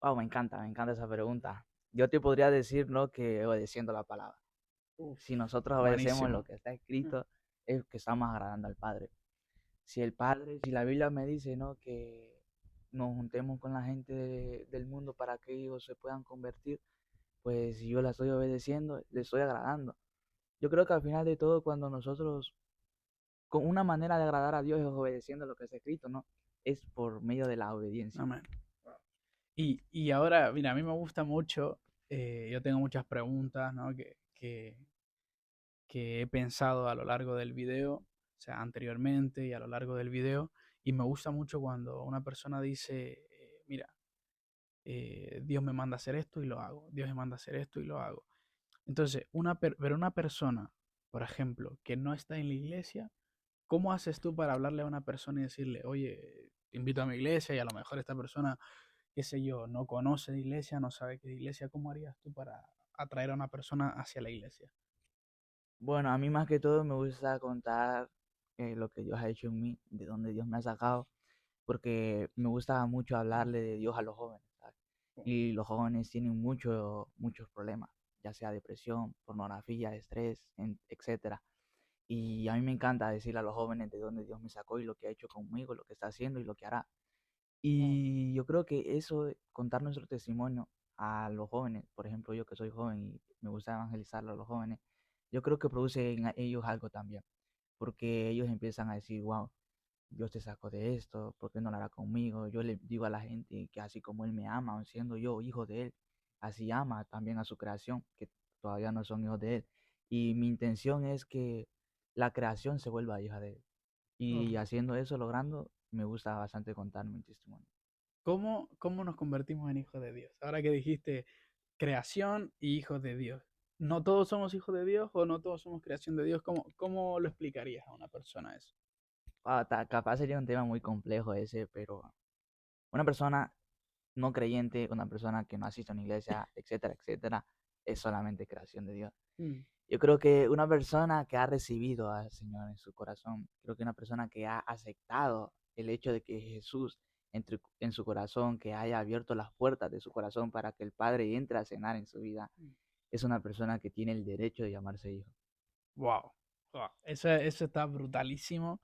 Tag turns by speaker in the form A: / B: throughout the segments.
A: Wow, me encanta esa pregunta. Yo te podría decir, ¿no? Que obedeciendo la palabra.
B: Uf,
A: Si nosotros obedecemos lo
B: buenísimo.
A: que está escrito, es que estamos agradando al Padre. Si la Biblia me dice, ¿no? Que nos juntemos con la gente del mundo para que ellos se puedan convertir, pues si yo la estoy obedeciendo, le estoy agradando. Yo creo que al final de todo, cuando nosotros, con una manera de agradar a Dios es obedeciendo lo que está escrito, ¿no? Es por medio de la obediencia.
B: Amén. Y ahora, mira, a mí me gusta mucho, yo tengo muchas preguntas, ¿no? Que he pensado a lo largo del video, o sea, anteriormente y a lo largo del video, y me gusta mucho cuando una persona dice, mira, Dios me manda a hacer esto y lo hago, Dios me manda a hacer esto y lo hago. Entonces, pero una persona, por ejemplo, que no está en la iglesia, ¿cómo haces tú para hablarle a una persona y decirle, oye, te invito a mi iglesia y a lo mejor esta persona, qué sé yo, no conoce de iglesia, no sabe qué de iglesia, ¿cómo harías tú para atraer a una persona hacia la iglesia?
A: Bueno, a mí más que todo me gusta contar lo que Dios ha hecho en mí, de dónde Dios me ha sacado, porque me gusta mucho hablarle de Dios a los jóvenes, ¿sabes? Y los jóvenes tienen muchos problemas, ya sea depresión, pornografía, estrés, etcétera. Y a mí me encanta decirle a los jóvenes de dónde Dios me sacó y lo que ha hecho conmigo, lo que está haciendo y lo que hará. Y yo creo que eso, contar nuestro testimonio a los jóvenes, por ejemplo, yo que soy joven y me gusta evangelizarlo a los jóvenes, yo creo que produce en ellos algo también, porque ellos empiezan a decir, wow, Dios te sacó de esto, ¿por qué no lo hará conmigo? Yo le digo a la gente que así como Él me ama, aun siendo yo hijo de Él, así ama también a su creación, que todavía no son hijos de Él. Y mi intención es que la creación se vuelva hija de Él.
B: Oh.
A: Y haciendo eso, logrando, me gusta bastante contar mi testimonio.
B: ¿Cómo nos convertimos en hijos de Dios? Ahora que dijiste creación y hijos de Dios. ¿No todos somos hijos de Dios o no todos somos creación de Dios? ¿Cómo lo explicarías a una persona eso?
A: Capaz sería un tema muy complejo ese, pero una persona no creyente, una persona que no asiste a una iglesia, etcétera, etcétera, es solamente creación de Dios.
B: Mm.
A: Yo creo que una persona que ha recibido al Señor en su corazón, creo que una persona que ha aceptado el hecho de que Jesús entre en su corazón, que haya abierto las puertas de su corazón para que el Padre entre a cenar en su vida, es una persona que tiene el derecho de llamarse hijo.
B: Wow. Wow. Eso está brutalísimo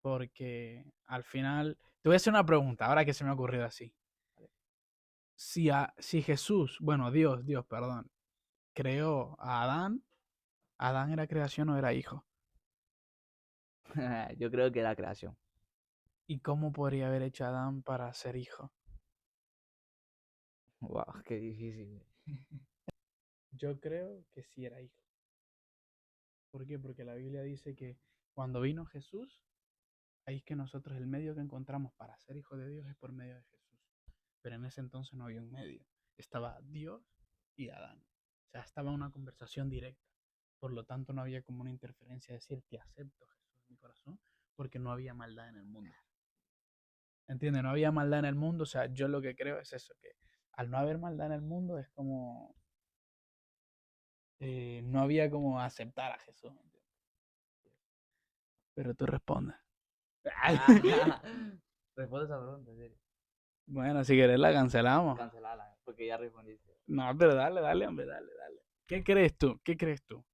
B: porque al final... Te voy a hacer una pregunta, ahora que se me ha ocurrido así. Si Jesús, bueno, Dios, perdón, creó a Adán, ¿Adán era creación o era hijo?
A: Yo creo que la creación.
B: ¿Y cómo podría haber hecho a Adán para ser hijo?
A: Wow, qué difícil.
B: Yo creo que sí era hijo. ¿Por qué? Porque la Biblia dice que cuando vino Jesús, ahí es que nosotros el medio que encontramos para ser hijo de Dios es por medio de Jesús. Pero en ese entonces no había un medio. Estaba Dios y Adán. O sea, estaba una conversación directa. Por lo tanto, no había como una interferencia de decir, te acepto Jesús en mi corazón, porque no había maldad en el mundo. ¿Entiendes? No había maldad en el mundo. O sea, yo lo que creo es eso, que al no haber maldad en el mundo es como, no había como aceptar a Jesús. ¿Entiendes? Pero tú respondes.
A: Ah, responde esa pregunta, en serio.
B: Bueno, si querés la cancelamos.
A: Cancelala, porque ya respondiste.
B: No, pero dale, hombre, dale. ¿Qué crees tú? ¿Qué crees tú?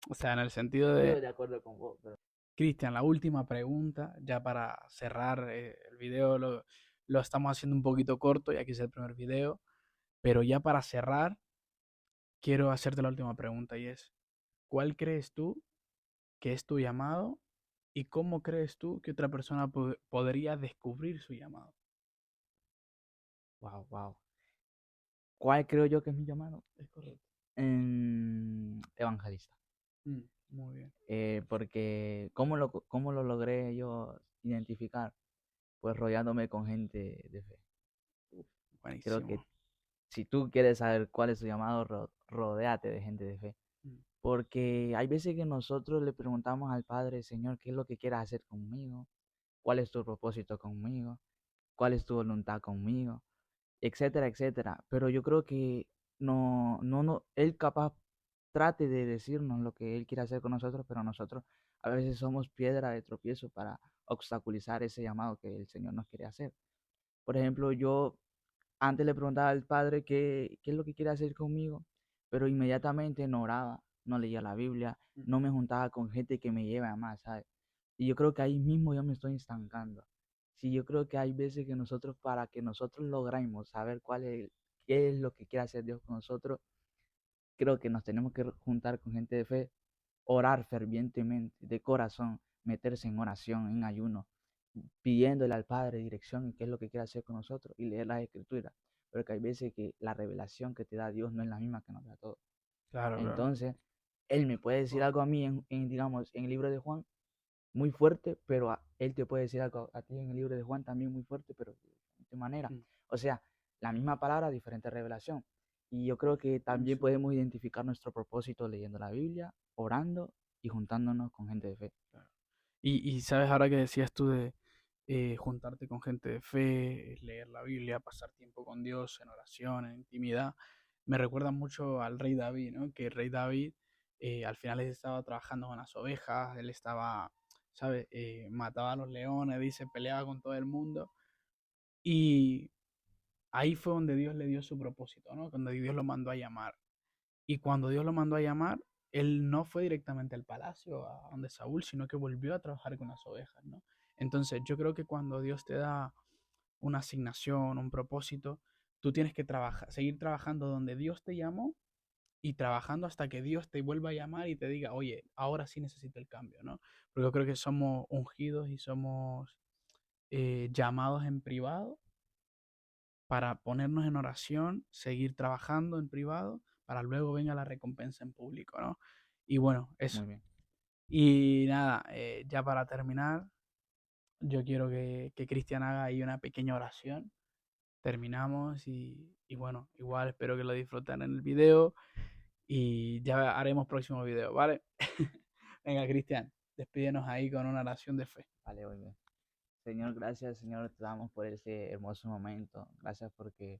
B: O sea, en el sentido
A: Estoy
B: de,
A: de acuerdo con vos, pero
B: Cristian, la última pregunta, ya para cerrar el video, lo estamos haciendo un poquito corto, ya que es el primer video, pero ya para cerrar, quiero hacerte la última pregunta y es, ¿cuál crees tú que es tu llamado y cómo crees tú que otra persona podría descubrir su llamado?
A: wow, wow. ¿Cuál creo yo que es mi llamado?
B: Es correcto.
A: Evangelista.
B: Muy bien.
A: Porque cómo lo logré yo identificar? Pues rodeándome con gente de fe. Creo que
B: Buenísimo.
A: si tú quieres saber cuál es tu llamado, rodéate de gente de fe.
B: Mm.
A: Porque hay veces que nosotros le preguntamos al Padre, Señor, ¿qué es lo que quieres hacer conmigo? ¿Cuál es tu propósito conmigo? ¿Cuál es tu voluntad conmigo? Etcétera, etcétera. Pero yo creo que no, él capaz trate de decirnos lo que él quiere hacer con nosotros, pero nosotros a veces somos piedra de tropiezo para obstaculizar ese llamado que el Señor nos quiere hacer. Por ejemplo, yo Antes le preguntaba al Padre qué es lo que quiere hacer conmigo, pero inmediatamente no oraba, no leía la Biblia,
B: Mm.
A: no me juntaba con gente que me lleve a más, ¿sabes? Y yo creo que ahí mismo yo me estoy estancando. Sí, yo creo que hay veces que nosotros, para que nosotros logremos saber qué es lo que quiere hacer Dios con nosotros, creo que nos tenemos que juntar con gente de fe, orar fervientemente, de corazón, meterse en oración, en ayuno, pidiéndole al Padre dirección y qué es lo que quiere hacer con nosotros y leer las escrituras. Pero que hay veces que la revelación que te da Dios no es la misma que nos da a todos.
B: Claro, claro.
A: Entonces, Él me puede decir algo a mí digamos, en el libro de Juan, muy fuerte, pero Él te puede decir algo a ti en el libro de Juan también muy fuerte, pero de diferente manera.
B: Mm.
A: O sea, la misma palabra, diferente revelación. Y yo creo que también
B: Sí,
A: podemos identificar nuestro propósito leyendo la Biblia, orando y juntándonos con gente de fe.
B: claro. Y sabes, ahora que decías tú de juntarte con gente de fe, leer la Biblia, pasar tiempo con Dios en oración, en intimidad, me recuerda mucho al rey David, ¿no? Que el rey David al final él estaba trabajando con las ovejas, él estaba, ¿sabes? Mataba a los leones, dice, peleaba con todo el mundo. Y ahí fue donde Dios le dio su propósito, ¿no? Cuando Dios lo mandó a llamar. Y cuando Dios lo mandó a llamar, él no fue directamente al palacio, a donde Saúl, sino que volvió a trabajar con las ovejas, ¿no? Entonces yo creo que cuando Dios te da una asignación, un propósito, tú tienes que trabajar, seguir trabajando donde Dios te llamó y trabajando hasta que Dios te vuelva a llamar y te diga, oye, ahora sí necesito el cambio, ¿no? Porque yo creo que somos ungidos y somos llamados en privado para ponernos en oración, seguir trabajando en privado, para luego venga la recompensa en público, ¿no? Y bueno, eso.
A: Muy bien.
B: Y nada, ya para terminar, yo quiero que Cristian haga ahí una pequeña oración. Terminamos y bueno, igual espero que lo disfruten en el video y ya haremos próximo video, ¿vale? Venga, Cristian, despídenos ahí con una oración de fe.
A: Vale, muy bien. Señor, gracias, Señor, te damos por este hermoso momento. Gracias porque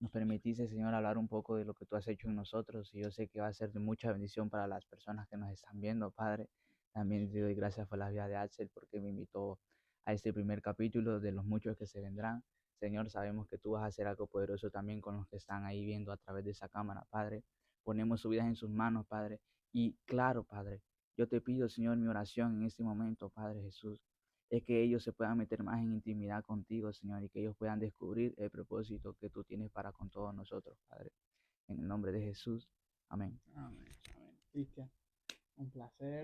A: nos permitiste, Señor, hablar un poco de lo que tú has hecho en nosotros. Y yo sé que va a ser de mucha bendición para las personas que nos están viendo, Padre. También te doy gracias por la vida de Axel porque me invitó a este primer capítulo de los muchos que se vendrán. Señor, sabemos que tú vas a hacer algo poderoso también con los que están ahí viendo a través de esa cámara, Padre. Ponemos su vida en sus manos, Padre. Y claro, Padre, yo te pido, Señor, mi oración en este momento, Padre Jesús, es que ellos se puedan meter más en intimidad contigo, Señor, y que ellos puedan descubrir el propósito que tú tienes para con todos nosotros, Padre. En el nombre de Jesús. Amén.
B: Amén, amén. Cristian, un placer.